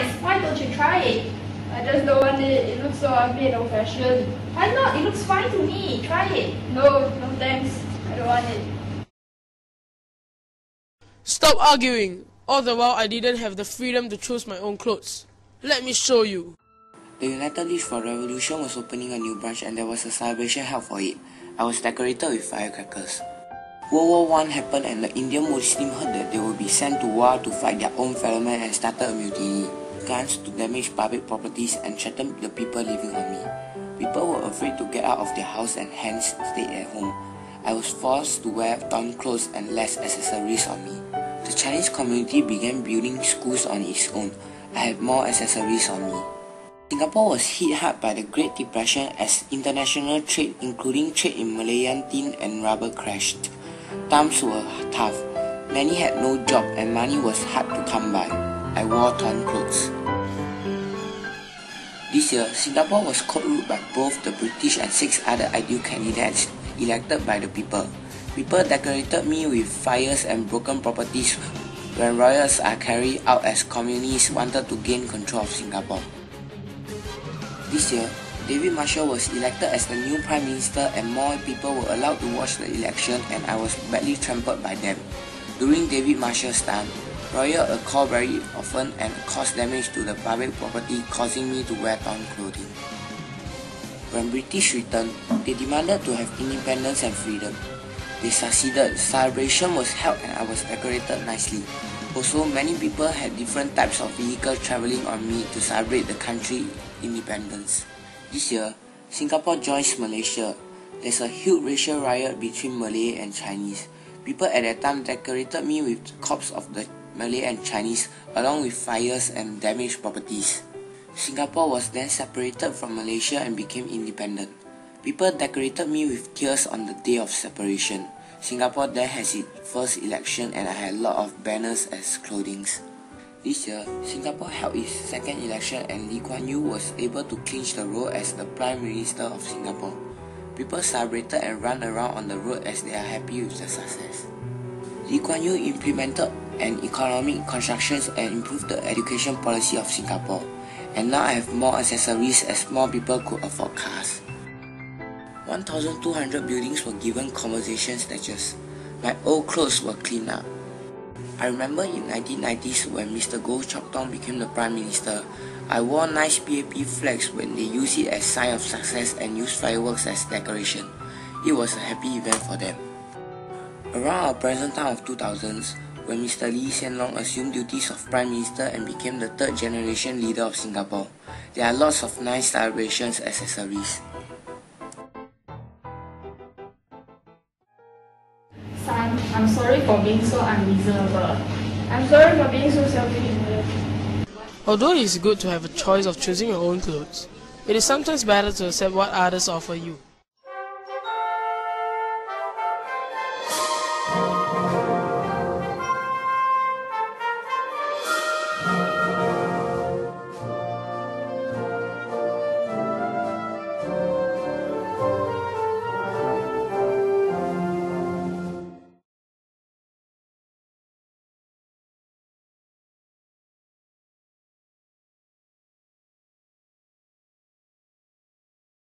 nice. Why don't you try it? I just don't want it. It looks so ugly and old-fashioned. Why not? It looks fine to me. Try it. No, no thanks. I don't want it. Stop arguing. All the while I didn't have the freedom to choose my own clothes. Let me show you. The United League for Revolution was opening a new branch and there was a celebration held for it. I was decorated with firecrackers. World War I happened and the Indian Muslims heard that they would be sent to war to fight their own fellow men and started a mutiny. Guns to damage public properties and threaten the people living on me. People were afraid to get out of their house and hence stayed at home. I was forced to wear torn clothes and less accessories on me. The Chinese community began building schools on its own. I had more accessories on me. Singapore was hit hard by the Great Depression as international trade, including trade in Malayan tin and rubber, crashed. Times were tough. Many had no job and money was hard to come by. I wore torn clothes. This year, Singapore was court ruled by both the British and 6 other ideal candidates elected by the people. People decorated me with fires and broken properties when riots are carried out as communists wanted to gain control of Singapore. This year, David Marshall was elected as the new Prime Minister and more people were allowed to watch the election and I was badly trampled by them. During David Marshall's time, riots occurred very often and caused damage to the public property, causing me to wear torn clothing. When British returned, they demanded to have independence and freedom. They succeeded. Celebration was held and I was decorated nicely. Also, many people had different types of vehicles travelling on me to celebrate the country's independence. This year, Singapore joins Malaysia. There's a huge racial riot between Malay and Chinese. People at that time decorated me with corpses of the Malay and Chinese along with fires and damaged properties. Singapore was then separated from Malaysia and became independent. People decorated me with tears on the day of separation. Singapore then has its first election and I had a lot of banners as clothing. This year, Singapore held its second election and Lee Kuan Yew was able to clinch the role as the Prime Minister of Singapore. People celebrated and ran around on the road as they are happy with the success. Lee Kuan Yew implemented an economic construction and improved the education policy of Singapore. And now I have more accessories as more people could afford cars. 1,200 buildings were given conservation status. My old clothes were cleaned up. I remember in 1990s when Mr. Goh Chok Tong became the Prime Minister, I wore nice PAP flags when they used it as sign of success and used fireworks as decoration. It was a happy event for them. Around our present time of 2000s, when Mr. Lee Hsien Loong assumed duties of Prime Minister and became the third generation leader of Singapore, there are lots of nice celebrations accessories. Son, I'm sorry for being so unreasonable. I'm sorry for being so selfish. Although it is good to have a choice of choosing your own clothes, it is sometimes better to accept what others offer you.